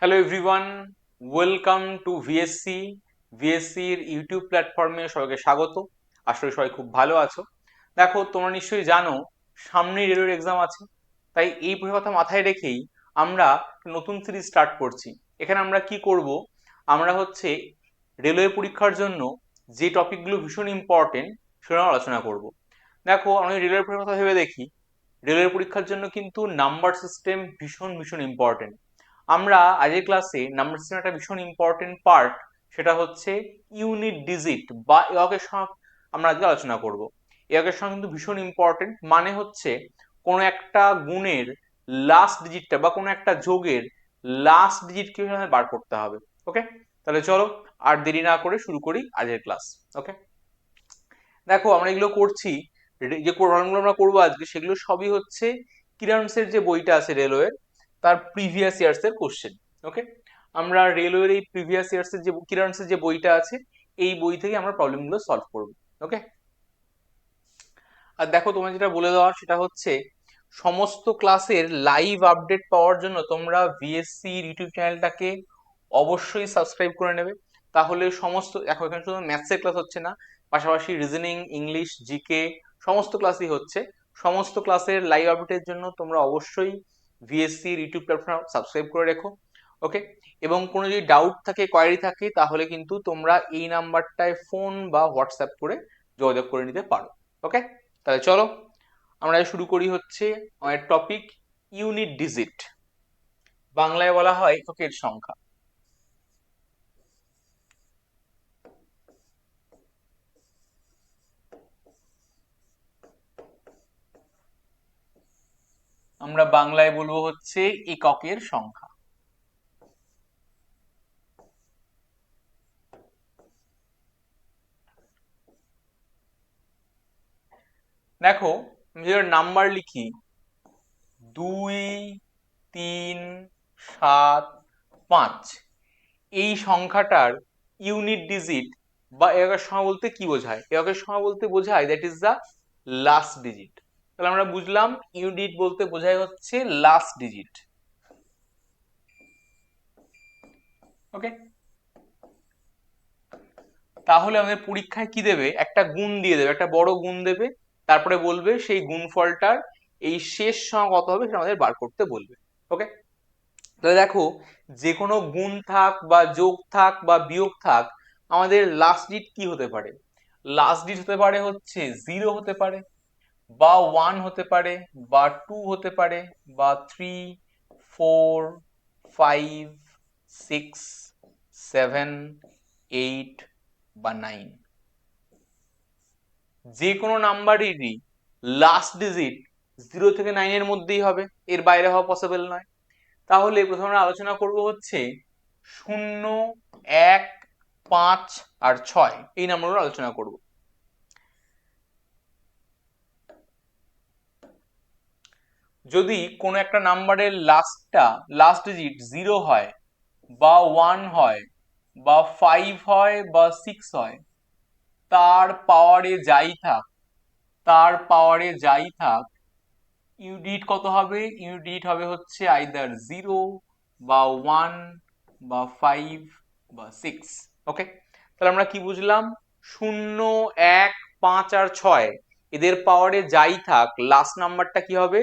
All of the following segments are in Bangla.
Hello everyone, welcome to VSC. ভিএসসির ইউটিউব প্ল্যাটফর্মে সবাইকে স্বাগত। আসলে সবাই খুব ভালো আছো। দেখো, তোমরা নিশ্চয়ই জানো সামনেই রেলওয়ের এক্সাম আছে। তাই এই কথা মাথায় রেখেই আমরা নতুন সিরিজ স্টার্ট করছি। এখানে আমরা কি করব, আমরা হচ্ছে রেলওয়ে পরীক্ষার জন্য যে টপিকগুলো ভীষণ ইম্পর্টেন্ট সেটা আলোচনা করব। দেখো, আমি রেলওয়ের পরীক্ষার কথা ভেবে দেখি, রেলওয়ে পরীক্ষার জন্য কিন্তু নাম্বার সিস্টেম ভীষণ ভীষণ ইম্পর্টেন্ট। আমরা আজকের ক্লাসে নাম্বার সিস্টেম একটা ভীষণ ইম্পর্টেন্ট পার্ট, সেটা হচ্ছে ইউনিট ডিজিট বা এককের সংখ্যা আমরা আজকে আলোচনা করব। এককের সংখ্যা কিন্তু ভীষণ ইম্পর্টেন্ট, মানে হচ্ছে কোনো একটা গুণের লাস্ট ডিজিটটা বা কোনো একটা যোগের লাস্ট ডিজিট কিভাবে বার করতে হবে। ওকে, তাহলে চলো আর দেরি না করে শুরু করি আজকের ক্লাস। ওকে, দেখো আমরা এগুলো করছি, যে প্রোগ্রামগুলো আমরা করবো আজকে সেগুলো সবই হচ্ছে কিরানসের যে বইটা আছে রেলওয়ের, তার প্রিভিয়াস ইয়ার্স এর কোশ্চেন। ওকে, আমরা রেলওয়ের এই প্রিভিয়াস ইয়ার্স এর যে কিরানসের যে বইটা আছে, এই বই থেকে আমরা প্রবলেমগুলো সলভ করবো। ওকে, আর দেখো তোমার যেটা বলে দেওয়া সেটা হচ্ছে সমস্ত ক্লাসের লাইভ আপডেট পাওয়ার জন্য তোমরা ভিএসসি ইউটিউব চ্যানেলটাকে অবশ্যই সাবস্ক্রাইব করে নেবে। তাহলে সমস্ত, এখন এখানে শুধু ম্যাথসের ক্লাস হচ্ছে না, পাশাপাশি রিজনিং, ইংলিশ, জিকে সমস্ত ক্লাসই হচ্ছে। সমস্ত ক্লাসের লাইভ আপডেটের জন্য তোমরা অবশ্যই ভিএসসির ইউটিউব প্ল্যাটফর্ম সাবস্ক্রাইব করে রেখো। ওকে, এবং কোনো যদি ডাউট থাকে, কোয়ারি থাকে, তাহলে কিন্তু তোমরা এই নাম্বারটায় ফোন বা হোয়াটসঅ্যাপ করে যোগাযোগ করে নিতে পারো। ওকে, তাহলে চলো আমরা শুরু করি হচ্ছে আমাদের টপিক ইউনিট ডিজিট, বাংলায় বলা হয় এককের সংখ্যা। আমরা বাংলায় বলবো হচ্ছে এককের সংখ্যা। দেখো, আমি যদি নাম্বার লিখি 2, 3, 7, 5, এই সংখ্যাটার ইউনিট ডিজিট বা এককের সংখ্যা বলতে কি বোঝায়? এককের সংখ্যা বলতে বোঝায় that is the last digit. তাহলে আমরা বুঝলাম ইউনিট বলতে বোঝায় হচ্ছে লাস্ট ডিজিট। ওকে, তাহলে আমাদের পরীক্ষায় কি দেবে, একটা গুণ দিয়ে দেবে, একটা বড় গুণ দেবে, তারপরে বলবে সেই গুণফলটার এই শেষ সংখ্যা কত হবে সেটা আমাদের বার করতে বলবে। ওকে, তাহলে দেখো, যে কোনো গুণ থাক বা যোগ থাক বা বিয়োগ থাক, আমাদের লাস্ট ডিজিট কি হতে পারে? লাস্ট ডিজিট হতে পারে হচ্ছে 0 হতে পারে, বা 1 হতে পারে, বা 2 হতে পারে, বা 3, 4, 5, 6, 7, 8 বা 9। যে কোনো নাম্বারেরই লাস্ট ডিজিট 0 থেকে 9 এর মধ্যেই হবে, এর বাইরে হওয়া পসিবল নয়। তাহলে প্রথমে আমরা আলোচনা করব হচ্ছে 0, 1, 5 আর 6 এই নাম্বারগুলো আলোচনা করব। যদি কোনো একটা নাম্বারের লাস্ট ডিজিট 0 হয়, বা 1 হয়, বা 5 হয়, বা 6 হয়, তার পাওয়ারে যাই থাক, তার পাওয়ারে যাই থাক, ইউনিট কত হবে? ইউনিট হবে হচ্ছে আইদার 0 বা 1 বা 5 বা 6। ওকে, তাহলে আমরা কি বুঝলাম? 0, 1, 5 আর 6 এদের পাওয়ারে যাই থাক, লাস্ট নাম্বারটা কি হবে?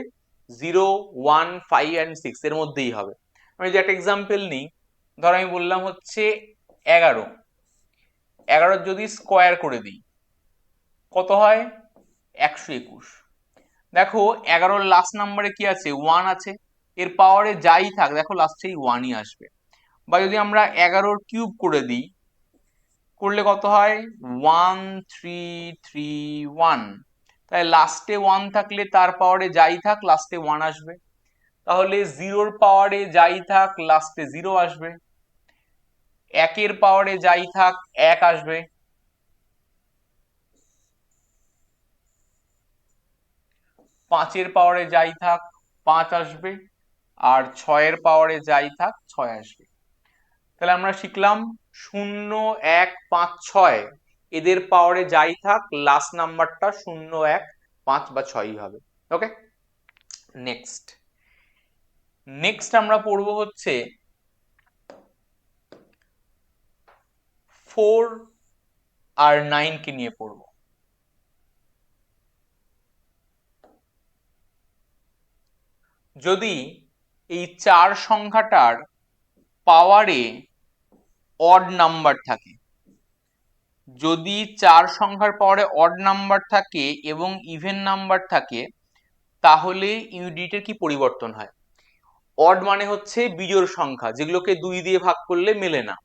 0, 1, 5 and 6 এর মধ্যেই হবে। আমি যদি একটা এক্সাম্পল নিই, ধর আমি বললাম হচ্ছে 11। 11 যদি স্কোয়ার করে দিই কত হয়? 121। দেখো, 11-র লাস্ট নাম্বারে কি আছে? 1 আছে, এর পাওয়ারে যাই থাক দেখো লাস্টে এই 1ই আসবে। বা যদি আমরা 11-র কিউব করে দিই, করলে কত হয়? 1, 3, 3, 1। তাই লাস্টে 1 থাকলে তার পাওয়ারে যাই থাক লাস্টে 1 আসবে। তাহলে 0-র পাওয়ারে যাই থাক লাস্টে 0 আসবে। 1-এর পাওয়ারে যাই থাক 1 আসবে। 5-এর পাওয়ারে যাই থাক 5 আসবে। আর 6-এর পাওয়ারে যাই থাক 6 আসবে। তাহলে আমরা শিখলাম 0, 1, 5, 6 এদের পাওয়ারে যাই থাক লাস্ট নাম্বারটা 0, 1, 5 বা 6ই হবে। ওকে, নেক্সট আমরা পড়বো হচ্ছে 4 আর 9 কে নিয়ে পড়বো। যদি এই 4 সংখ্যাটার পাওয়ারে অড নাম্বার থাকে, যদি 4 সংখ্যার পাওয়ারে অড নাম্বার থাকে এবং ইভেন নাম্বার থাকে, তাহলে ইউনিটের কি পরিবর্তন হয়? অড মানে হচ্ছে বিজোড় সংখ্যা, যেগুলোকে 2 দিয়ে ভাগ করলে মেলে না,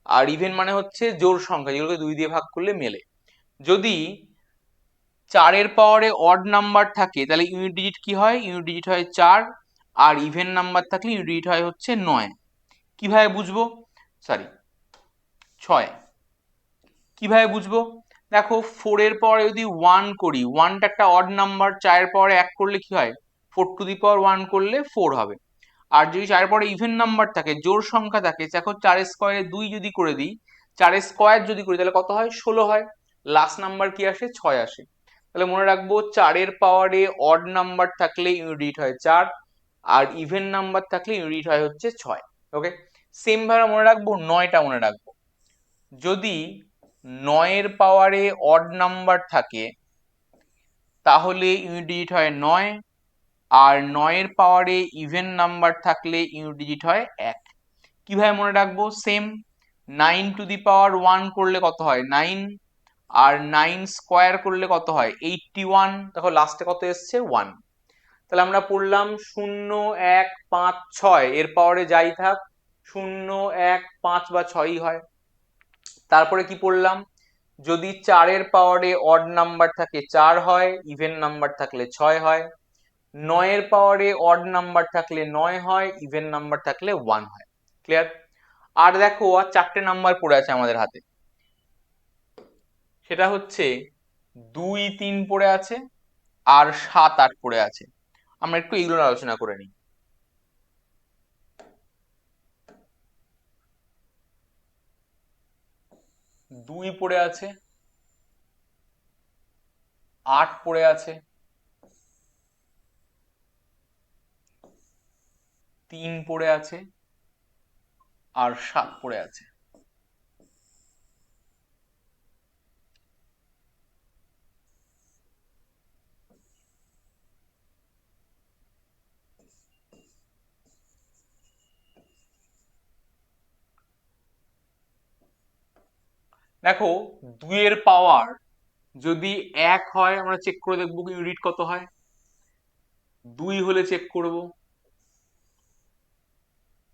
আর ইভেন মানে হচ্ছে জোড় সংখ্যা, যেগুলোকে 2 দিয়ে ভাগ করলে মেলে। যদি 4 এর পাওয়ারে অড নাম্বার থাকে তাহলে ইউনিট ডিজিট কি হয়? ইউনিট ডিজিট হয় 4, আর ইভেন নাম্বার থাকলে ইউনিট ডিজিট হয় হচ্ছে 9। কিভাবে বুঝবো? সরি, 6। কিভাবে বুঝবো? দেখো 4 এর পরে যদি 1 করি, 1টা একটা অড নাম্বার, 4 এর পরে 1 করলে কি হয়? 4 টু দি পাওয়ার 1 করলে 4 হবে। আর যদি 4 এর পরে ইভেন নাম্বার থাকে, জোড় সংখ্যা থাকে, দেখো 4 স্কোয়ারে 2 যদি করে দিই, 4 স্কোয়ার যদি করি তাহলে কত হয়? 16 হয়। লাস্ট নাম্বার কি আসে? 6 আসে। তাহলে মনে রাখবো 4 এর পাওয়ারে অড নাম্বার থাকলে ইউনিট হয় 4, আর ইভেন নাম্বার থাকলে ইউনিট হয় হচ্ছে 6। ওকে, সেম ভাবে মনে রাখবো 9টা মনে রাখবো। যদি 9 এর পাওয়ারে অড নাম্বার থাকে তাহলে ইউনিট ডিজিট হয় 9, আর 9 এর পাওয়ারে ইভেন নাম্বার থাকলে ইউনিট ডিজিট হয় 1। কিভাবে মনে রাখবো? সেম, 9 টু দি পাওয়ার 1 করলে কত হয়? 9, আর 9 স্কোয়ার করলে কত হয়? 81। দেখো লাস্টে কত এসছে? 1। তাহলে আমরা পড়লাম 0, 1, 5, 6 এর পাওয়ারে যাই থাক 0, 1, 5 বা 6ই হয়। তারপরে কি পড়লাম? যদি 4 এর পাওয়ারে অড নাম্বার থাকে 4 হয়, ইভেন নাম্বার থাকলে 6 হয়। 9 এর পাওয়ারে অড নাম্বার থাকলে 9 হয়, ইভেন নাম্বার থাকলে 1 হয়। ক্লিয়ার? আর দেখো আর 4টে নাম্বার পড়ে আছে আমাদের হাতে, সেটা হচ্ছে 2, 3 পড়ে আছে, আর 7, 8 পড়ে আছে। আমরা একটু এগুলোর আলোচনা করে নিই। 2 পড়ে আছে, 8 পড়ে আছে, 3 পড়ে আছে, আর 7 পড়ে আছে। দেখো 2 এর পাওয়ার যদি 1 হয় আমরা চেক করে দেখবো ইউনিট কত হয়। 2 হলে চেক করব।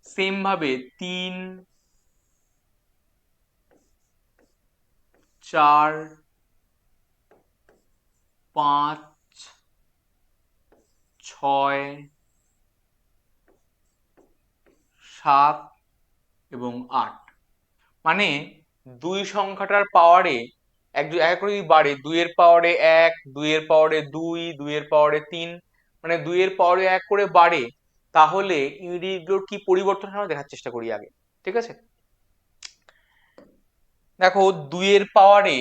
সেম ভাবে 3, 4, 5, 6, 7 এবং 8। মানে 2 সংখ্যাটার পাওয়ারে এক এক করে যদি বাড়ে, 2 এর পাওয়ারে 1, 2 এর পাওয়ারে 2, 2 এর পাওয়ারে 3, মানে 2 এর পাওয়ারে 1 করে বাড়ে, তাহলে ইউনিটগুলোর কি পরিবর্তন হয় আমরা দেখার চেষ্টা করি আগে। ঠিক আছে? দেখো 2 এর পাওয়ারে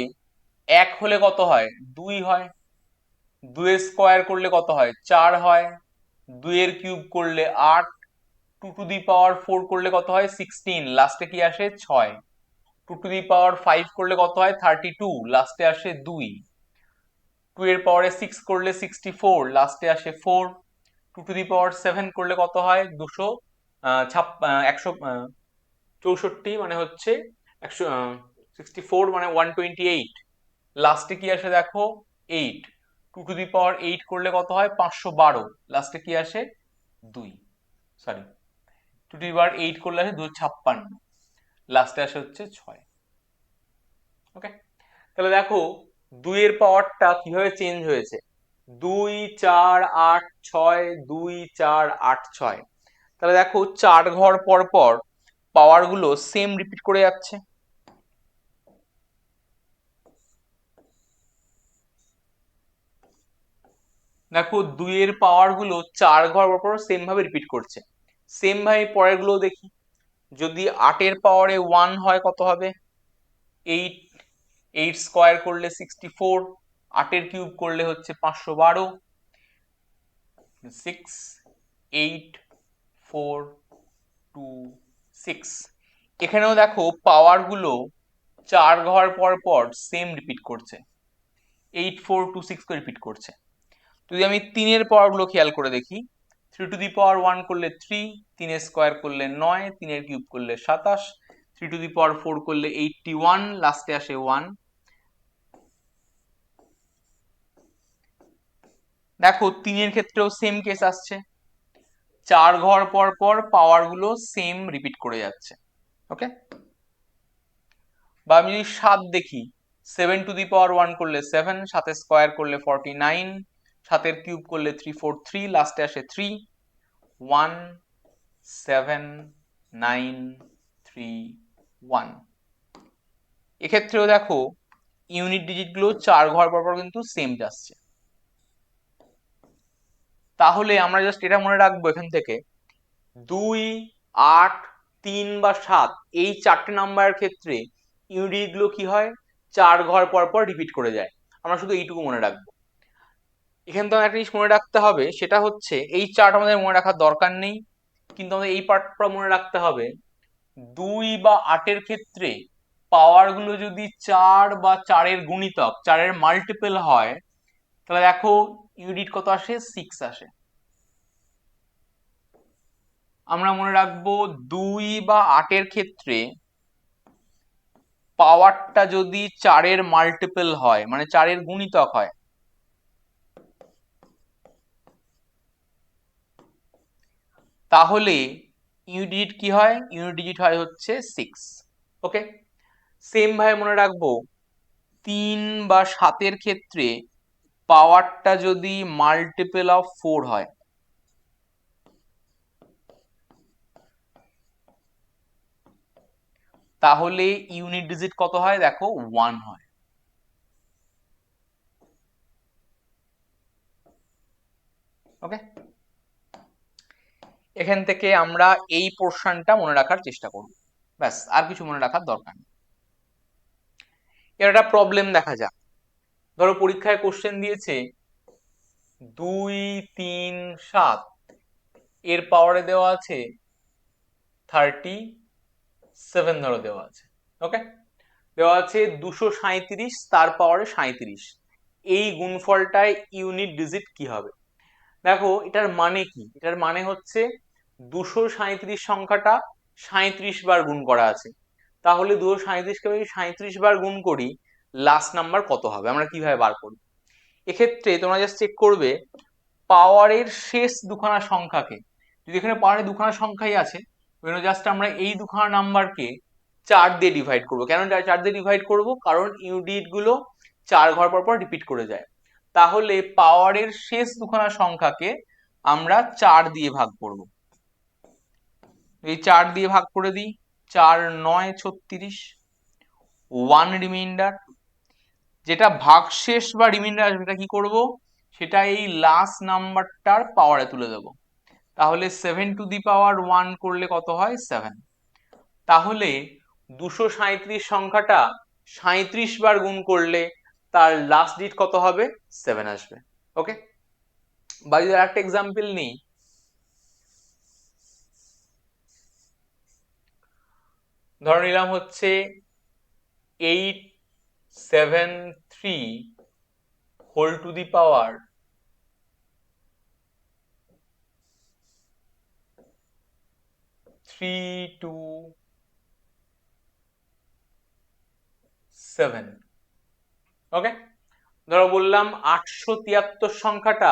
1 হলে কত হয়? 2 হয়। 2 এর স্কোয়ার করলে কত হয়? 4 হয়। 2 এর কিউব করলে 8, 2 টু দি পাওয়ার 4 করলে কত হয়? 16, লাস্টে কি আসে? 6। 2 টু দি পাওয়ার 5 করলে কত হয়? 32, লাস্টে আসে 2। 2 এর পাওয়ারে 6 করলে 64, লাস্টে আসে 4। 2 টু দি পাওয়ার 7 করলে কত হয়? 164, মানে হচ্ছে 164 মানে 128, লাস্টে কি আসে দেখো? 8। 2 টু দি পাওয়ার 8 করলে কত হয়? 512, লাস্টে কি আসে? 2। সরি, 2 টু দি পাওয়ার 8 করলে আসে 256, লাস্টে আসে হচ্ছে 6। ওকে, তাহলে দেখো 2 এর পাওয়ারটা কিভাবে চেঞ্জ হয়েছে। 2, 4, 8, 6, 2, 4, 8, 6। তাহলে দেখো 4 ঘর পর পর পাওয়ার গুলো সেম রিপিট করে যাচ্ছে। দেখো 2 এর পাওয়ার গুলো 4 ঘর পর পর সেম ভাবে রিপিট করছে। সেম ভাবে পরের গুলো দেখি। যদি 8 এর পাওয়ারে 1 হয় কত হবে? 8। 8 স্কোয়ার করলে 64, 8 এর কিউব করলে হচ্ছে 512, 6, 8, 4, 2, 6। এখানেও দেখো পাওয়ার গুলো 4 ঘর পর পর সেম রিপিট করছে, 8 4 2 6 করে রিপিট করছে। যদি আমি 3 এর পাওয়ারগুলো খেয়াল করে দেখি, 3 টু দি পাওয়ার 1 করলে 3, 3 এর স্কোয়ার করলে 9, 3 এর কিউব করলে 27, 3 টু দি পাওয়ার 4 করলে 81, লাস্টে আসে 1। দেখো 3 এর ক্ষেত্রেও সেম কেস আসছে, 4 ঘর পর পর পাওয়ার গুলো সেম রিপিট করে যাচ্ছে। ওকে, বা আমি যদি 7 দেখি, 7 টু দি পাওয়ার 1 করলে 7, 7 এর স্কোয়ার করলে 49, 7 এর কিউব করলে 343, লাস্টে আসে 3, 1 7 9 3 1। এক্ষেত্রেও দেখো ইউনিট ডিজিট গুলো 4 ঘর পর পর কিন্তু সেম যাচ্ছে। তাহলে আমরা জাস্ট এটা মনে রাখবো এখান থেকে, 2 8 3 বা 7 এই চারটে নাম্বারের ক্ষেত্রে ইউনিট গুলো কি হয়, 4 ঘর পর পর রিপিট করে যায়। আমরা শুধু এইটুকু মনে রাখবো। এখানে তো একটা জিনিস মনে রাখতে হবে, সেটা হচ্ছে এই চার্ট আমাদের মনে রাখার দরকার নেই, কিন্তু আমাদের এই পার্টটা মনে রাখতে হবে, 2 বা 8 এর ক্ষেত্রে পাওয়ার গুলো যদি 4 বা 4 এর গুণিতক, 4 এর মাল্টিপল হয়, তাহলে দেখো ইউনিট কত আসে, 6 আসে। আমরা মনে রাখবো 2 বা 8 এর ক্ষেত্রে পাওয়ারটা যদি 4 এর মাল্টিপল হয়, মানে 4 এর গুণিতক হয়, তাহলে ইউনিট ডিজিট কি হয়, ইউনিট ডিজিট হয় হচ্ছে 6। ওকে, সেম ভাবে মনে রাখবো 3 বা 7 এর ক্ষেত্রে পাওয়ারটা যদি মাল্টিপল অফ 4 হয়, তাহলে ইউনিট ডিজিট কত হয়, দেখো 1 হয়। ওকে, এখান থেকে আমরা এই পোর্শনটা মনে রাখার চেষ্টা করব, ব্যাস, আর কিছু মনে রাখার দরকার নেই। এর একটা প্রবলেম দেখা যাক। ধরো পরীক্ষায় কোশ্চেন দিয়েছে 2 3 7, এর পাওয়ারে দেওয়া আছে 37, ধরো দেওয়া আছে। ওকে, দেওয়া আছে 237, তার পাওয়ারে 37, এই গুণফলটায় ইউনিট ডিজিট কি হবে। দেখো এটার মানে কি, এটার মানে হচ্ছে 237 সংখ্যাটা 37 বার গুণ করা আছে, তাহলে 237কে আমি 37 বার গুণ করি, লাস্ট নাম্বার কত হবে, আমরা কিভাবে বার করব। এক্ষেত্রে তোমরা জাস্ট চেক করবে পাওয়ারের শেষ দুখানা সংখ্যাকে, যদি এখানে পাওয়ারের দুখানা সংখ্যাই আছে, জাস্ট আমরা এই দুখানা নাম্বারকে 4 দিয়ে ডিভাইড করবো। কেন 4 দিয়ে ডিভাইড করব, কারণ ইউনিট গুলো 4 ঘর পর পর রিপিট করে যায়। তাহলে পাওয়ারের শেষ দুখানা সংখ্যাকে আমরা 4 দিয়ে ভাগ করব। এই 4 দিয়ে ভাগ করে দিই, 4 9 36, 1 রিমাইন্ডার। যেটা ভাগশেষ বা রিমাইন্ডার আসবে, সেটা কি করব, সেটা এই লাস্ট নাম্বারটার পাওয়ারে তুলে দেবো। তাহলে 7 টু দি পাওয়ার 1 করলে কত হয়, 7। তাহলে 237 সংখ্যাটা 37 বার গুণ করলে তার লাস্ট ডিজিট কত হবে, 7 আসবে। ওকে, বা যদি একটা এক্সাম্পল নিই, ধরে নিলাম হচ্ছে 873 হোল টু দি পাওয়ার 327। ওকে, ধরো বললাম 873 সংখ্যাটা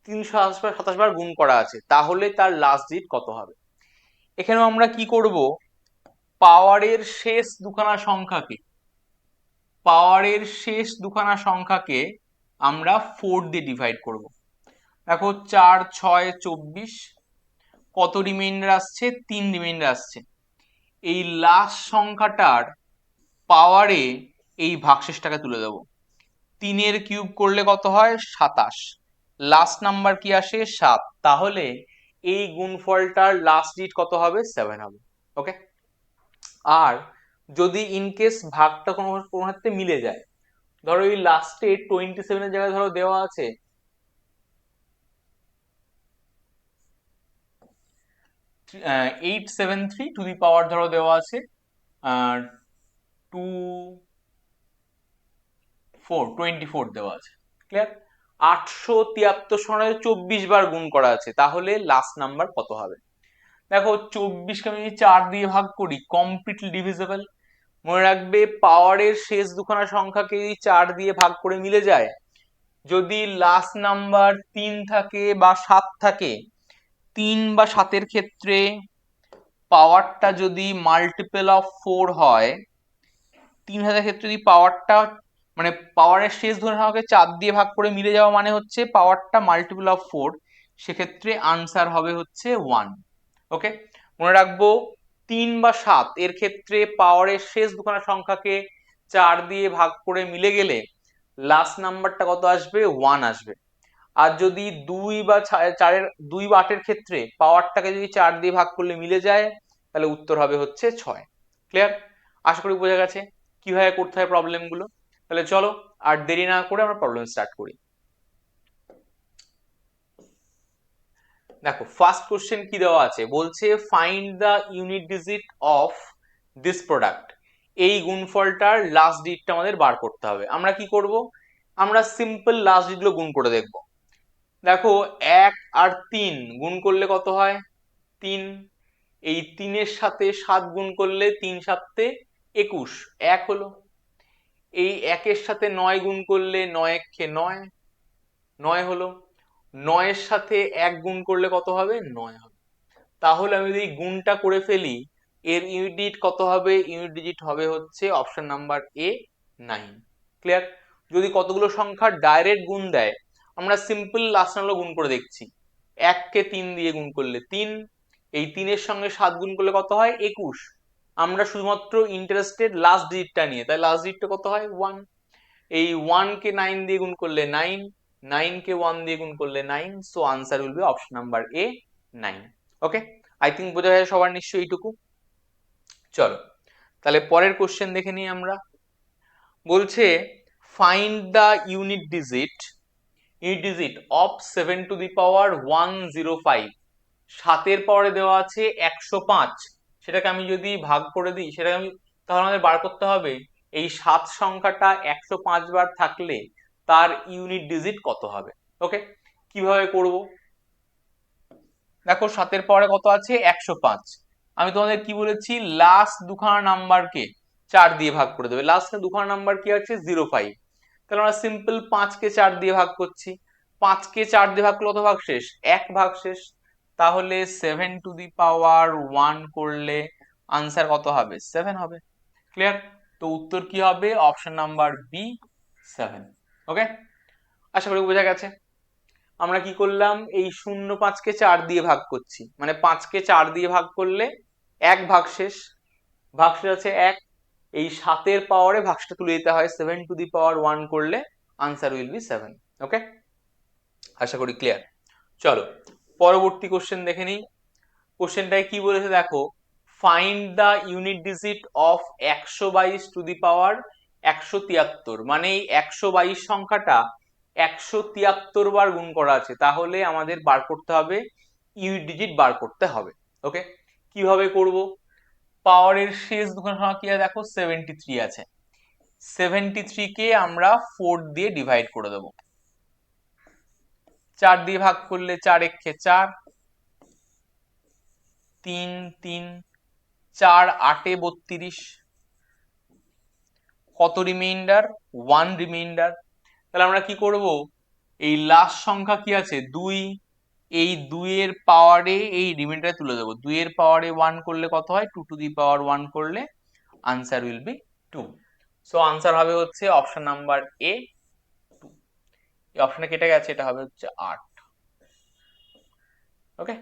327 বার গুণ করা আছে, তাহলে তার লাস্ট ডিজিট কত হবে। এখানেও আমরা কি করব, পাওয়ারের শেষ দুখানা সংখ্যাকে, পাওয়ারের শেষ দুখানা সংখ্যাকে আমরা 4 দিয়ে ডিভাইড করব। দেখো 4 6 24, কত রিমাইন্ডার আসছে, 3 রিমাইন্ডার আসছে। এই লাস্ট সংখ্যাটার পাওয়ারে এই ভাগশেষটাকে তুলে দেবো। 3 এর কিউব করলে কত হয়, 27, লাস্ট নাম্বার কি আসে, 7। তাহলে এই গুণফলটার লাস্ট ডিজিট কত হবে, 7 হবে। ওকে, আর যদি ইনকেস ভাগটা কোনো কোনো ক্ষেত্রে মিলে যায়, ধরো এই লাস্টে 27 এর জায়গায় ধরো দেওয়া আছে 873 টু দি পাওয়ার, ধরো দেওয়া আছে 24 দেওয়া আছে। ক্লিয়ার? 873 সঙ্গে 24 বার গুণ করা আছে, তাহলে লাস্ট নাম্বার কত হবে? দেখো 24কে আমি যদি 4 দিয়ে ভাগ করি, কমপ্লিটলি ডিভিজিবল। মনে রাখবে পাওয়ারের শেষ দুখানা সংখ্যাকে যদি 4 দিয়ে ভাগ করে মিলে যায়, যদি লাস্ট নাম্বার 3 থাকে বা 7 থাকে, 3 বা 7-এর ক্ষেত্রে পাওয়ারটা যদি মাল্টিপল অফ 4 হয়, 3 হাজার ক্ষেত্রে যদি পাওয়ারটা মানে পাওয়ারের শেষ দুখানা সংখ্যাকে 4 দিয়ে ভাগ করে মিলে যাওয়া মানে হচ্ছে পাওয়ারটা মাল্টিপল অফ 4, সেক্ষেত্রে আনসার হবে হচ্ছে 1। ওকে, মনে রাখবো 3 বা 7 এর ক্ষেত্রে পাওয়ারের শেষ দুখানা সংখ্যাকে 4 দিয়ে ভাগ করে মিলে গেলে লাস্ট নাম্বারটা কত আসবে? 1 আসবে। আর যদি 2 বা 4-এর 2 বা 8-এর ক্ষেত্রে পাওয়ারটাকে যদি 4 দিয়ে ভাগ করলে মিলে যায়, তাহলে উত্তর হবে হচ্ছে 6। ক্লিয়ার? আশা করি বোঝা গেছে কিভাবে করতে হয় প্রবলেম গুলো। তাহলে চলো আর দেরি না করে আমরা প্রবলেম স্টার্ট করি। দেখো ফার্স্ট কোশ্চেন কি দেওয়া আছে, বলছে find the unit digit of this product. এই গুণফলটার লাস্ট ডিজিটটা আমাদের বার করতে হবে। আমরা কি করব? আমরা সিম্পল লাস্ট ডিজিটগুলো গুণ করে দেখব। দেখো 1 আর 3 গুণ করলে কত হয়? 3। এই 3-এর সাথে 7 গুণ করলে 3 7 21, 1 হলো। এই 1-এর সাথে 9 গুণ করলে 9 1 9, 9 হলো। 9-এর সাথে 1 গুণ করলে কত হবে? 9 হবে। তাহলে আমি যদি গুণটা করে ফেলি, এর ইউনিট ডিজিট কত হবে? ইউনিট ডিজিট হবে হচ্ছে অপশন নাম্বার এ, 9। ক্লিয়ার? যদি কতগুলো সংখ্যা ডাইরেক্ট গুণ দেয়, আমরা সিম্পল লাস্ট নাম্বার গুণ করে দেখছি। 1-কে 3 দিয়ে গুণ করলে 3, এই 3-এর সঙ্গে 7 গুণ করলে কত হয়? 21। আমরা শুধুমাত্র ইন্টারেস্টেড লাস্ট ডিজিটটা নিয়ে, তাই লাস্ট ডিজিটটা কত হয়? 1। এই 1-কে 9 দিয়ে গুণ করলে 9, 9-কে 1 দিয়ে গুণ করলে 9, so answer will be option number A, 9। Okay, I think বোঝা যায় সবার নিশ্চয়ই এইটুকু। চলো তাহলে পরের কোশ্চেন দেখে নিই আমরা। বলছে find the unit digit of 7 to the power 105। 7-এর পাওয়ারে দেওয়া আছে 105, সেটাকে আমি যদি ভাগ করে দিই, সেটাকে আমি তাহলে আমাদের বার করতে হবে এই 7 সংখ্যাটা 105 বার থাকলে তার ইউনিট ডিজিট কত হবে। ওকে, কিভাবে করব? দেখো 7-এর পাওয়ারে কত আছে? 105। আমি তোমাদের কি বলেছি? লাস্ট দুখানা নাম্বারকে 4 দিয়ে ভাগ করে দেবে। লাস্ট দুখানা নাম্বার কি আছে? 05। তাহলে আমরা সিম্পল 5-কে 4 দিয়ে ভাগ করছি। 5-কে 4 দিয়ে ভাগ করলে কত ভাগ শেষ? 1 ভাগ শেষ। তাহলে 7 টু দি পাওয়ার 1 করলে আনসার কত হবে? 7 হবে। ক্লিয়ার? তো উত্তর কি হবে? Option number b, 7। ওকে, আশা করি বোঝা গেছে। আমরা কি করলাম? এই 0.5-কে 4 দিয়ে ভাগ করছি, মানে 5-কে 4 দিয়ে ভাগ করলে 1 ভাগ শেষ। ভাগশেষ আছে 1। এই 7-এর পাওয়ারে ভাগসটা তুলে দিতে হয়, 7 টু দি পাওয়ার 1 করলে আনসার উইল বি 7। ওকে, আশা করি ক্লিয়ার। চলো পরবর্তী কোশ্চেন দেখে নিই। কোশ্চেনটায় কি বলেছে দেখো, find the unit digit of 122 to the power 173। মানে এই 122 সংখ্যাটা 173 বার গুণ করা আছে, তাহলে আমাদের বার করতে হবে ইউনিট ডিজিট বার করতে হবে। ওকে, কিভাবে করব? পাওয়ারের শেষ দুখানা সংখ্যা কি আছে? দেখো 73 আছে। 73-কে আমরা 4 দিয়ে ডিভাইড করে দেবো। 4 দিয়ে ভাগ করলে 4 1 4, 3 3, 4 8 32, কত রিমাইন্ডার? 1 রিমাইন্ডার। তাহলে আমরা কি করব? এই লাস্ট সংখ্যা কি আছে? 2, এই 2 এর পাওয়ারে এই রিমাইন্ডারে তুলে দেবো। 2 এর পাওয়ারে 1 করলে কত হয়? 2 টু দি পাওয়ার 1 করলে answer will B 2। So answer হবে হচ্ছে অপশন নাম্বার এ, 2। এই অপশনে কেটে গেছে, এটা হবে হচ্ছে 8। ওকে,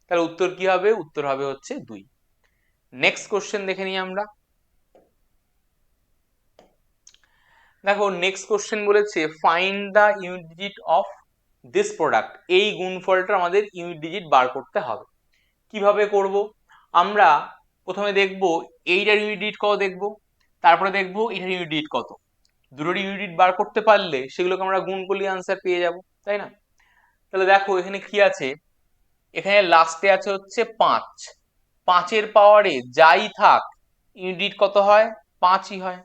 তাহলে উত্তর কি হবে? উত্তর হবে হচ্ছে 2। নেক্সট কোশ্চেন দেখে নিই আমরা। দেখো নেক্সট কোশ্চেন বলেছে find the unit digit of this product. এই গুণফলটার আমাদের ইউনিট ডিজিট বার করতে হবে। কিভাবে করব? আমরা প্রথমে দেখব এইটার ইউনিট ডিজিট কত দেখব, তারপরে দেখব এটার ইউনিট ডিজিট কত। দুটোর ইউনিট ডিজিট বার করতে পারলে সেগুলোকে আমরা গুণ করলে আনসার পেয়ে যাব, তাই না? তাহলে দেখো এখানে কি আছে, এখানে লাস্টে আছে হচ্ছে 5। 5-এর পাওয়ারে যাই থাক ইউনিট ডিজিট কত হয়? 5ই হয়।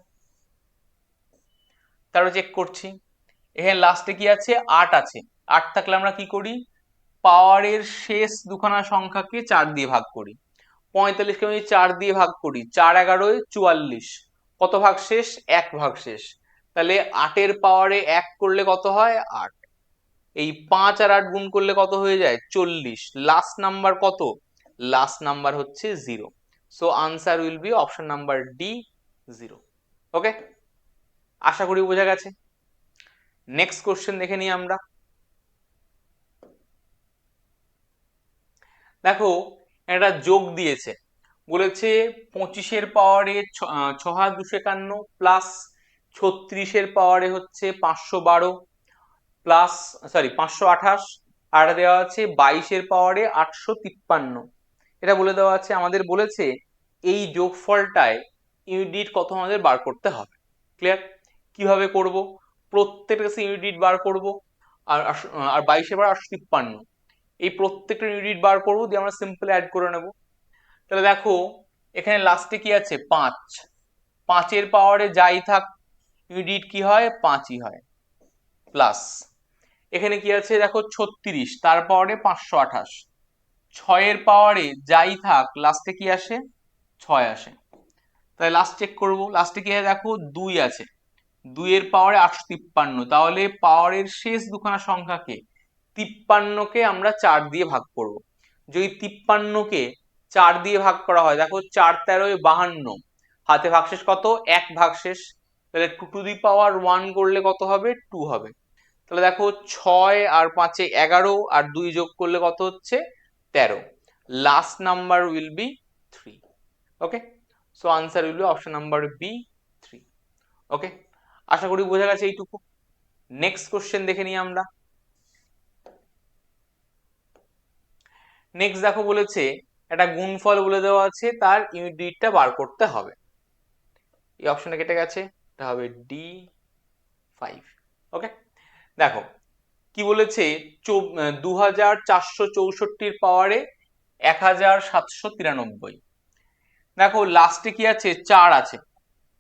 তারপর চেক করছি, এখানে লাস্টে কি আছে, 8 আছে। 8 থাকলে আমরা কি করি, পাওয়ারের শেষ দুখানা সংখ্যাকে 4 দিয়ে ভাগ করি। 45কে আমি 4 দিয়ে ভাগ করি, 4 11 44, কত ভাগ শেষ, 1 ভাগ শেষ। তাহলে 8 এর পাওয়ারে 1 করলে কত হয়, 8। এই 5 আর 8 গুণ করলে কত হয়ে যায়, 40। লাস্ট নাম্বার কত, লাস্ট নাম্বার হচ্ছে 0। So answer will be option number D, 0। ওকে, আশা করি বোঝা গেছে। নেক্সট কোশ্চেন দেখে নিই আমরা। দেখো একটা যোগ দিয়েছে, বলেছে 25-এর পাওয়ারে 6251 প্লাস 36-এর পাওয়ারে হচ্ছে 512 প্লাস 528, আর দেওয়া আছে 22-এর পাওয়ারে 853। এটা বলে দেওয়া আছে, আমাদের বলেছে এই যোগফলটায় ইউনিট কত আমাদের বার করতে হবে। ক্লিয়ার? কিভাবে করব, প্রত্যেকটা ইউনিট বার করব, আর 22-এর পাওয়ার 853, এই প্রত্যেকটা ইউনিট বার করবো, দিয়ে আমরা সিম্পল অ্যাড করে নেব। তাহলে দেখো এখানে লাস্টে কি আছে, 5। 5-এর পাওয়ারে যাই থাক ইউনিট কি হয়, 5ই হয়। প্লাস এখানে কি আছে দেখো 36, তার পাওয়ারে 528। 6-এর পাওয়ারে যাই থাক লাস্টে কি আসে, 6 আসে। তাহলে লাস্ট চেক করব, লাস্টে কি আছে দেখো 2 আছে, 2-এর পাওয়ারে 853। তাহলে পাওয়ারের শেষ দুখানা সংখ্যাকে 53কে আমরা 4 দিয়ে ভাগ করব। যদি 53কে 4 দিয়ে ভাগ করা হয়, দেখো 4 13 52, হাতে ভাগশেষ কত, 1 ভাগশেষ। তাহলে 2 টু দি পাওয়ার 1 করলে কত হবে, 2 হবে। তাহলে দেখো 6 আর 5-এ 11, আর 2 যোগ করলে কত হচ্ছে, 13। Last number will be 3। Okay, so answer will be option number b, 3। Okay, আশা করি বোঝা গেছে এইটুকু। নেক্সট কোশ্চেন দেখে নিই আমরা। নেক্সট দেখো বলেছে একটা গুণফল বলে দেওয়া আছে, তার ইউনিটটা বার করতে হবে। এই অপশনটা কেটে গেছে, এটা হবে ডি 5। ওকে, দেখো কি বলেছে, 2464-র পাওয়ারে 1793। দেখো লাস্টে কি আছে, 4 আছে।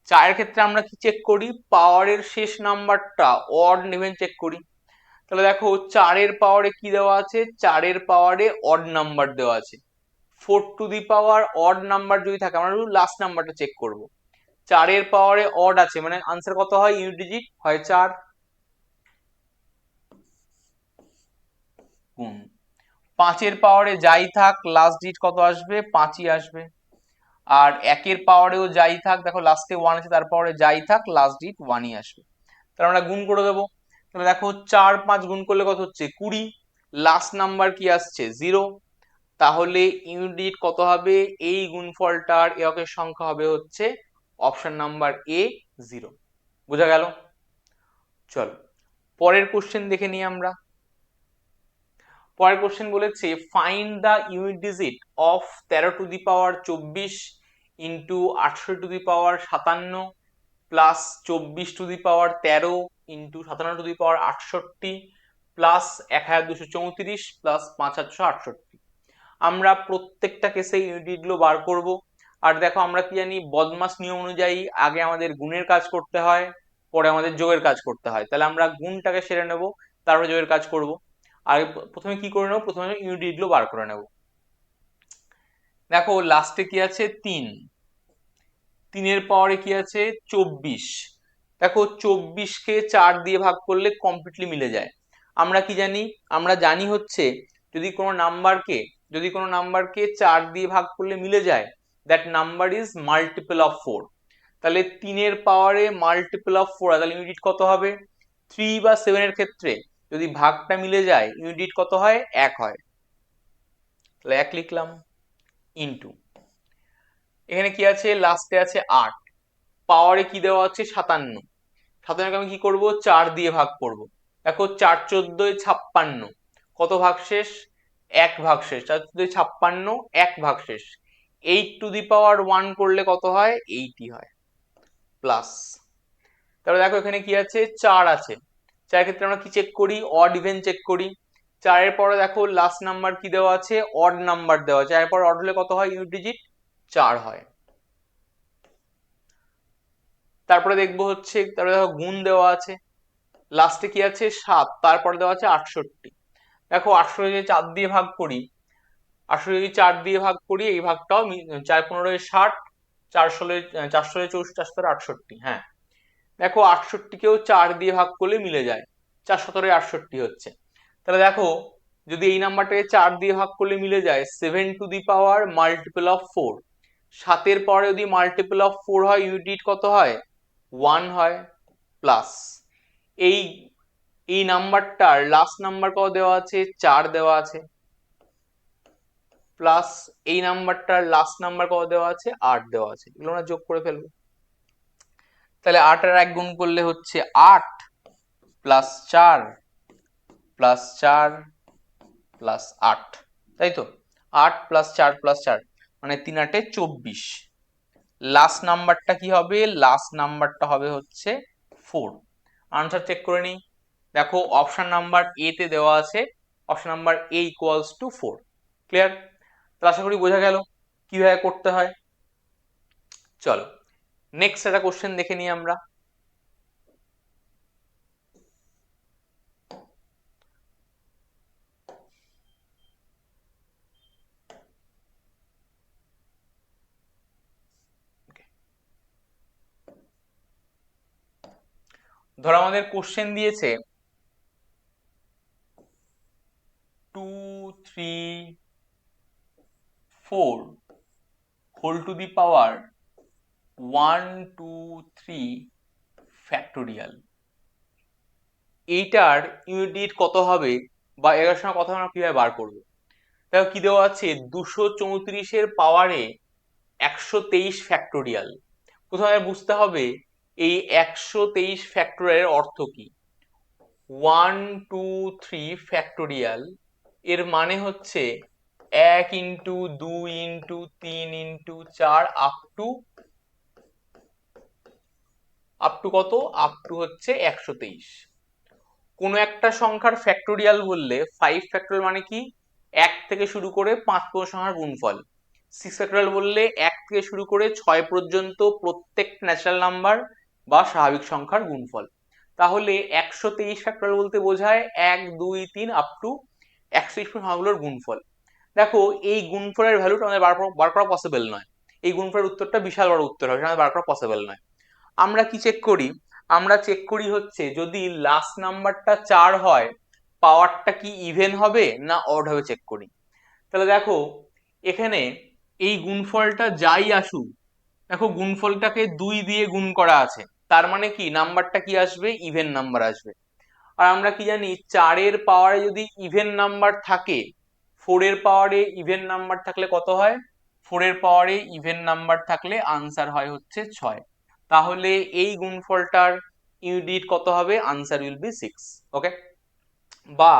4-এর ক্ষেত্রে আমরা কি চেক করি, পাওয়ারের শেষ নাম্বারটা অড নেবেন চেক করি। তাহলে দেখো 4-এর পাওয়ারে কি দেওয়া আছে, 4-এর পাওয়ারে অড নাম্বার দেওয়া আছে। 4 two the power odd number যদি থাকে, আমরা লাস্ট নাম্বারটা চেক করব। 4-এর পাওয়ারে অড আছে, মানে আনসার কত হয়, ইউনিট ডিজিট হয় 4 গুণ 5-এর পাওয়ারে যাই থাক লাস্ট ডিজিট কত আসবে, 5ই আসবে। আর 1-এর পাওয়ারেও যাই থাক, দেখো লাস্টে 1 আছে, তার পাওয়ারে যাই থাক লাস্ট ডিজিট 1ই আসবে। তাহলে আমরা গুণ করে দেবো। তাহলে দেখো 4 5 গুণ করলে কত হচ্ছে, 20। লাস্ট নাম্বার কি আসছে, 0। তাহলে ইউনিট কত হবে, এই গুণফলটার এককের সংখ্যা হবে হচ্ছে অপশন নাম্বার এ, 0। বোঝা গেল? চলো পরের কোশ্চেন দেখে নিই আমরা। পরের কোশ্চেন বলেছে find the unit digit of 13 two the power 24 into 18 two the power 57 plus 24 two the power 13 into 57 two the power 68 plus 1234 plus 5868। আমরা প্রত্যেকটা কেসে ইউনিটগুলো বার করব। আর দেখো আমরা কি জানি, বদমাস নিয়ম অনুযায়ী আগে আমাদের গুণের কাজ করতে হয়, পরে আমাদের যোগের কাজ করতে হয়। তাহলে আমরা গুণটাকে সেরে নেব, তারপরে যোগের কাজ করব। আর প্রথমে কি করে নেব, প্রথমে ইউনিটগুলো বার করে নেব। দেখো লাস্টে কি আছে, 3। 3-এর পাওয়ারে কি আছে, 24। দেখো 24কে 4 দিয়ে ভাগ করলে কমপ্লিটলি মিলে যায়। আমরা কি জানি, আমরা জানি হচ্ছে যদি কোনো নাম্বারকে 4 দিয়ে ভাগ করলে মিলে যায়, that number is multiple of 4। তাহলে 3-এর পাওয়ারে মাল্টিপল অফ 4, তাহলে ইউনিট কত হবে, 3 বা 7-এর ক্ষেত্রে যদি ভাগটা মিলে যায় ইউনিট কত হয়, 1 হয়। তাহলে 1 লিখলাম, ইন্টু এখানে কি আছে, লাস্টে আছে 8। পাওয়ারে কি দেওয়া আছে, 57। 57কে আমি কি করব, 4 দিয়ে ভাগ করব। দেখো 4 14 56, কত ভাগ শেষ, 1 ভাগ শেষ। 4 14 56, 1 ভাগ শেষ। 8 টু দি পাওয়ার 1 করলে কত হয়, 8ই হয়। প্লাস তারপরে দেখো এখানে কি আছে, 4 আছে। 4-এর ক্ষেত্রে আমরা কি চেক করি, অড ইভেন চেক করি। 4-এর পরে দেখো লাস্ট নাম্বার কি দেওয়া আছে, অড নাম্বার দেওয়া আছে। 4-এর পর অড হলে কত হয়, ইউনিট ডিজিট 4 হয়। তারপরে দেখবো হচ্ছে, তারপরে দেখো গুণ দেওয়া আছে, লাস্টে কি আছে 7, তারপরে দেওয়া আছে 68। দেখো 800 যদি 4 দিয়ে ভাগ করি, 800 যদি 4 দিয়ে ভাগ করি, এই ভাগটাও 4 15 60, 4 16 4 64, 4 68। হ্যাঁ, দেখো 68 কেও 4 দিয়ে ভাগ করলে মিলে যায়, 4 17 68 হচ্ছে। তাহলে দেখো যদি এই নাম্বারটাকে 4 দিয়ে ভাগ করলে মিলে যায় 7 to the power multiple of 4, 7 পরে যদি মাল্টিপল অফ 4 হয় ইউনিট কত হয় 1 হয়, প্লাস এই এই নাম্বারটার লাস্ট নাম্বার কত দেওয়া আছে 4 দেওয়া আছে, প্লাস এই নাম্বারটার লাস্ট নাম্বার কত দেওয়া আছে 8 দেওয়া আছে, এগুলো আমরা যোগ করে ফেলবো। তাহলে 8 আর 1 গুণ করলে হচ্ছে 8 প্লাস 4 প্লাস 4 প্লাস 8, তাই তো 8 প্লাস 4 প্লাস 4 মানে 3 8 24। লাস্ট নাম্বারটা কি হবে, লাস্ট নাম্বারটা হবে হচ্ছে 4। আনসার চেক করে নিই। দেখো অপশন নাম্বার এ তে দেওয়া আছে option number A equals to 4। Clear? তো আশা করি বোঝা গেল কিভাবে করতে হয়। চলো নেক্সট একটা কোশ্চেন দেখে নিই আমরা। ধরো আমাদের কোশ্চেন দিয়েছে 2 3 4 whole to the power 1 2 3 factorial. এইটার ইউনিট কত হবে বা এর সঙ্গে কথা আমরা কিভাবে বার করবো। দেখো কি দেওয়া আছে 234 পাওয়ারে 123 ফ্যাক্টোরিয়াল। প্রথমে বুঝতে হবে এই 123 ফ্যাক্টোরিয়ালের অর্থ কি। 1 2 3 ফ্যাক্টোরিয়াল এর মানে হচ্ছে 1 into 2 into 3 into 4 up to কত, আপ টু হচ্ছে 123। কোনো একটা সংখ্যার ফ্যাক্টোরিয়াল বললে 5 ফ্যাক্টোরিয়াল মানে কি 1 থেকে শুরু করে 5 পর্যন্ত সংখ্যার গুণফল। 6 ফ্যাক্টোরিয়াল বললে 1 থেকে শুরু করে 6 পর্যন্ত প্রত্যেক ন্যাচারাল নাম্বার বা স্বাভাবিক সংখ্যার গুণফল। তাহলে 123 ফ্যাক্টোরিয়াল বলতে বোঝায় 1 2 3 আপ টু 123 সংখ্যাগুলোর গুণফল। দেখো এই গুণফলের ভ্যালুটা আমাদের বার করা পসিবল নয়, এই গুণফলের উত্তরটা বিশাল বড় উত্তর হবে, সেটা বার করা পসিবল নয়। আমরা কি চেক করি, আমরা চেক করি হচ্ছে যদি লাস্ট নাম্বারটা 4 হয় পাওয়ারটা কি ইভেন হবে না অড হবে চেক করি। তাহলে দেখো এখানে এই গুণফলটা যাই আসুক, দেখো গুণফলটাকে 2 দিয়ে গুণ করা আছে, তার মানে কি নাম্বারটা কি আসবে ইভেন নাম্বার আসবে। আর আমরা কি জানি 4 এর পাওয়ারে যদি ইভেন নাম্বার থাকে, 4 এর পাওয়ারে ইভেন নাম্বার থাকলে কত হয়, 4 এর পাওয়ারে ইভেন নাম্বার থাকলে আনসার হয় হচ্ছে 6। তাহলে এই গুণফলটার ইউনিট কত হবে, আনসার উইল বি 6। ওকে, বা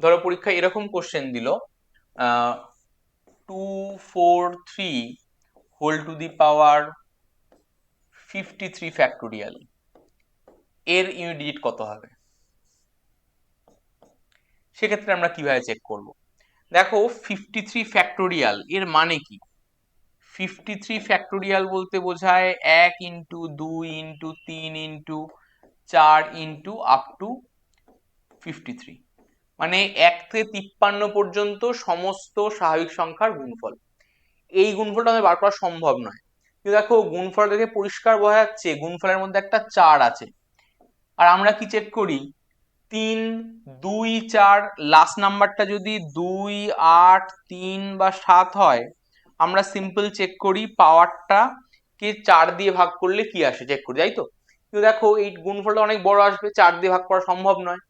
ধরো পরীক্ষায় এরকম কোশ্চেন দিল 2 4 3 whole to the power 53 factorial, এর ইউনিট কত হবে। সেক্ষেত্রে আমরা কিভাবে চেক করব। দেখো 53 ফ্যাক্টোরিয়াল এর মানে কি, 53 ফ্যাক্টোরিয়াল বলতে বোঝায় 1 into 2 into 3 into 4 into up to 53, মানে 1 থেকে 53 পর্যন্ত সমস্ত স্বাভাবিক সংখ্যার গুণফল। এই গুণফলটা আমাদের বার করা সম্ভব নয়, কিন্তু দেখো গুণফল দেখে পরিষ্কার বোঝা যাচ্ছে গুণফলের মধ্যে একটা 4 আছে। আর আমরা কি চেক করি 3 2 4, লাস্ট নাম্বারটা যদি 2 8 3 বা 7 হয় আমরা সিম্পল চেক করি পাওয়ারটা কে 4 দিয়ে ভাগ করলে কি আসে চেক করি, তাই তো। কিন্তু দেখো এই গুণফলটা অনেক বড় আসবে, 4 দিয়ে ভাগ করা সম্ভব নয়।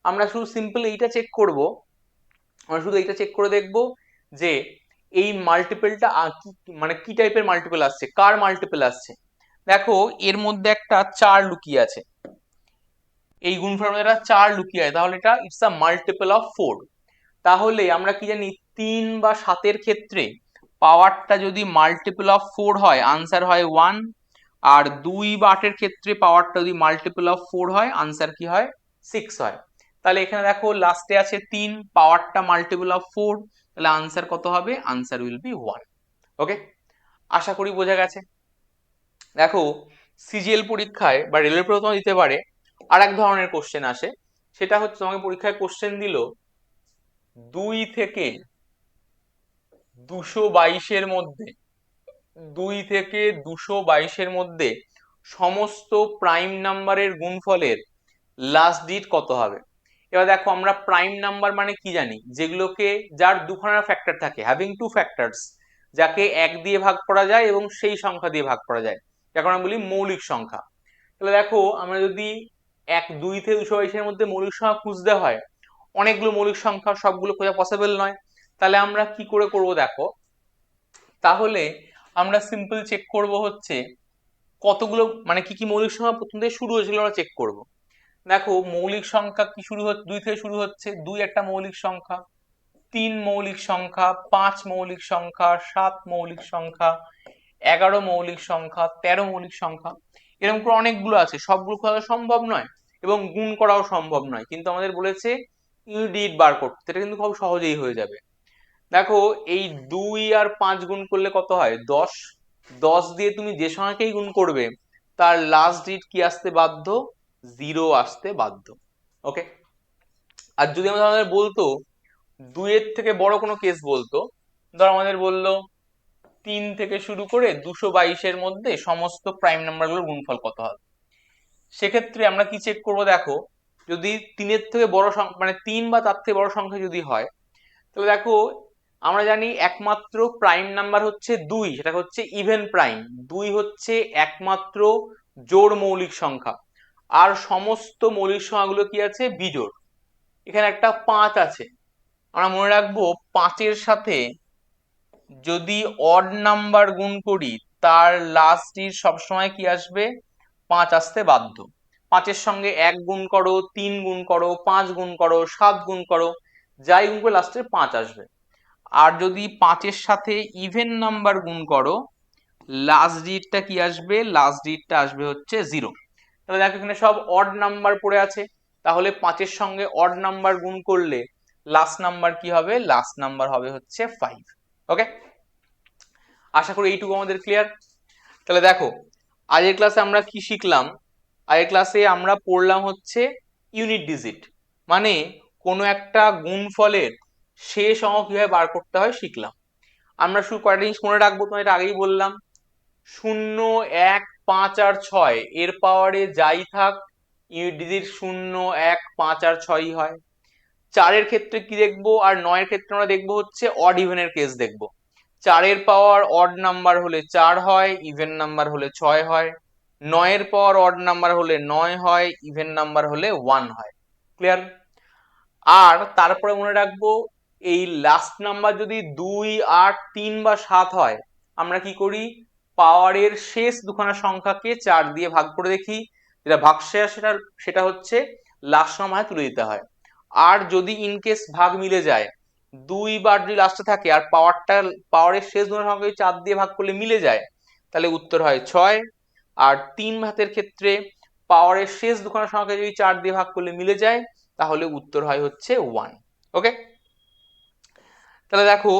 আমরা শুধু সিম্পল এইটা চেক করব, আমরা শুধু এইটা চেক করে দেখব যে এই মাল্টিপলটা মানে কি টাইপের মাল্টিপল আসছে, কার মাল্টিপল আসছে। দেখো এর মধ্যে একটা 4 লুকিয়ে আছে, এই গুণফলের মধ্যে একটা 4 লুকিয়ে আছে, তাহলে এটা ইটস আ মাল্টিপল অফ 4। তাহলে আমরা কি জানি 3 বা 7 এর ক্ষেত্রে পাওয়ারটা যদি মাল্টিপল অফ 4 হয় আনসার হয় 1, আর 2 বা 8 এর ক্ষেত্রে পাওয়ারটা যদি মাল্টিপল অফ 4 হয় আনসার কি হয় 6 হয়। তাহলে এখানে দেখো লাস্টে আছে 3, পাওয়ারটা মাল্টিপল অফ 4, তাহলে আনসার কত হবে, আনসার উইল বি 1। ওকে, আশা করি বোঝা গেছে। দেখো সিজিএল পরীক্ষায় বা রেলের পরীক্ষা দিতে পারে আর এক ধরনের কোশ্চেন আসে, সেটা হচ্ছে তোমাকে পরীক্ষায় কোশ্চেন দিল 2 থেকে 222-এর মধ্যে 2 থেকে 222-এর মধ্যে সমস্ত প্রাইম নাম্বারের গুণফলের লাস্ট ডিজিট কত হবে। এবার দেখো আমরা প্রাইম নাম্বার মানে কি জানি, যেগুলোকে যার দুখানা ফ্যাক্টর থাকে, হ্যাভিং টু ফ্যাক্টরস, যাকে 1 দিয়ে ভাগ করা যায় এবং সেই সংখ্যা দিয়ে ভাগ করা যায়, যাকে আমরা বলি মৌলিক সংখ্যা। তাহলে দেখো আমরা যদি 2 থেকে 222-এর মধ্যে মৌলিক সংখ্যা খুঁজতে হয়, অনেকগুলো মৌলিক সংখ্যা সবগুলো খোঁজা পসিবল নয়, তাহলে আমরা কি করে করব দেখো, তাহলে আমরা সিম্পল চেক করব হচ্ছে কতগুলো মানে কি কি মৌলিক সংখ্যা প্রথম থেকে শুরু হয়েছিল আমরা চেক করব। দেখো মৌলিক সংখ্যা কি শুরু হচ্ছে, 2 থেকে শুরু হচ্ছে, 2 একটা মৌলিক সংখ্যা, 3 মৌলিক সংখ্যা, 5 মৌলিক সংখ্যা, 7 মৌলিক সংখ্যা, 11 মৌলিক সংখ্যা, 13 মৌলিক সংখ্যা, এরকম করে অনেকগুলো আছে, সবগুলো করা সম্ভব নয় এবং গুণ করাও সম্ভব নয়, কিন্তু আমাদের বলেছে ইউনিট বার করতে, এটা কিন্তু খুব সহজেই হয়ে যাবে। দেখো এই 2 আর 5 গুণ করলে কত হয় 10, 10 দিয়ে তুমি যে সংখ্যাকেই গুণ করবে তার লাস্ট ডিজিট কি আসতে বাধ্য, 0 আসতে বাধ্য। ওকে, আর যদি আমাদের বলতো 2 এর থেকে বড় কোনো কেস বলতো, ধর আমাদের বললো 3 থেকে শুরু করে 222-এর মধ্যে সমস্ত প্রাইম নাম্বারগুলোর গুণফল কত হবে, সেক্ষেত্রে আমরা কি চেক করব দেখো, যদি 3-এর থেকে বড় সংখ্যা মানে 3 বা তার থেকে বড় সংখ্যা যদি হয়, তাহলে দেখো আমরা জানি একমাত্র প্রাইম নাম্বার হচ্ছে 2, সেটা হচ্ছে ইভেন প্রাইম, 2 হচ্ছে একমাত্র জোড় মৌলিক সংখ্যা, আর সমস্ত মৌলিক সংখ্যাগুলো কি আছে বিজোড়। এখানে একটা 5 আছে, আমরা মনে রাখবো 5-এর সাথে যদি অড নাম্বার গুণ করি তার লাস্ট ডিজিট সবসময় কি আসবে 5 আসতে বাধ্য। 5-এর সঙ্গে 1 গুণ করো, 3 গুণ করো, 5 গুণ করো, 7 গুণ করো, যাই গুণ করে লাস্টে 5 আসবে। আর যদি 5-এর সাথে ইভেন নাম্বার গুণ করো, লাস্ট ডিজিটটা কি আসবে, লাস্ট ডিজিটটা আসবে হচ্ছে 0। তাহলে দেখো এখানে সব অড নাম্বার পড়ে আছে, তাহলে 5-এর সঙ্গে অড নাম্বার গুণ করলে লাস্ট নাম্বার কি হবে, লাস্ট নাম্বার হবে হচ্ছে 5। ওকে, আশা করি এইটুকু আমাদের ক্লিয়ার। তাহলে দেখো আজকের ক্লাসে আমরা কি শিখলাম, আগের ক্লাসে আমরা পড়লাম হচ্ছে ইউনিট ডিজিট, মানে কোনো একটা গুণফলের শেষ অঙ্ক কিভাবে বার করতে হয় শিখলাম। আমরা শুধু কয়েকটা জিনিস মনে রাখবো, তোমার এটা আগেই বললাম, 0, 1, 5 আর 6 এর পাওয়ারে যাই থাক ইউনিট ডিজিট 0, 1, 5 আর 6ই হয়। 4-এর ক্ষেত্রে কি দেখবো আর 9-এর ক্ষেত্রে আমরা দেখবো হচ্ছে অড ইভেনের কেস দেখবো। 4-এর পাওয়ার অড নাম্বার হলে 4 হয়, ইভেন নাম্বার হলে 6 হয়। 9-এর পাওয়ার অড নাম্বার হলে 9 হয়, ইভেন নাম্বার হলে 1 হয়। ক্লিয়ার? আর তারপরে মনে রাখবো এই লাস্ট নাম্বার যদি 2, 8, 3 বা 7 হয়, আমরা কি করি পাওয়ারের শেষ দুখানা সংখ্যাকে 4 দিয়ে ভাগ করে দেখি, যেটা ভাগশেষ সেটা হচ্ছে লাস্ট নাম্বারে তুলে দিতে হয়। আর যদি ইনকেস ভাগ মিলে যায়, 2 বার যদি লাস্টে থাকে আর পাওয়ারের শেষ দুখানা সংখ্যাকে 4 দিয়ে ভাগ করলে মিলে যায়, তাহলে উত্তর হয় 6। আর 3 ভাতের ক্ষেত্রে পাওয়ারের শেষ দুখানা সংখ্যা যদি 4 দিয়ে ভাগ করলে মিলে যায়, তাহলে উত্তর হয় হচ্ছে 1। ওকে, তাহলে দেখো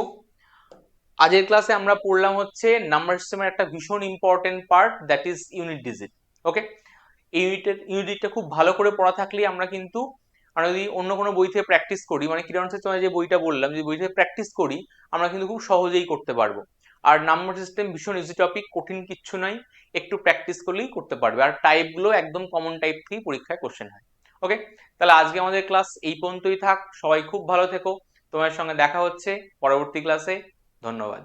আজকের ক্লাসে আমরা পড়লাম হচ্ছে নাম্বার সিস্টেমের একটা ভীষণ important part, that is unit digit. Okay, এই ইউনিটটা খুব ভালো করে পড়া থাকলে আমরা কিন্তু, আমরা যদি অন্য কোনো বই থেকে প্র্যাকটিস করি, মানে কিরণ যে বইটা বললাম, যে বই থেকে প্র্যাকটিস করি আমরা কিন্তু খুব সহজেই করতে পারবো। আর নাম্বার সিস্টেম ভীষণ ইজি টপিক, কঠিন কিচ্ছু নাই, একটু প্র্যাকটিস করলেই করতে পারবে। আর টাইপগুলো একদম কমন টাইপ থেকেই পরীক্ষায় কোশ্চেন হয়। ওকে, তাহলে আজকে আমাদের ক্লাস এই পর্যন্তই থাক, সবাই খুব ভালো থেকো, তোমার সঙ্গে দেখা হচ্ছে পরবর্তী ক্লাসে। ধন্যবাদ।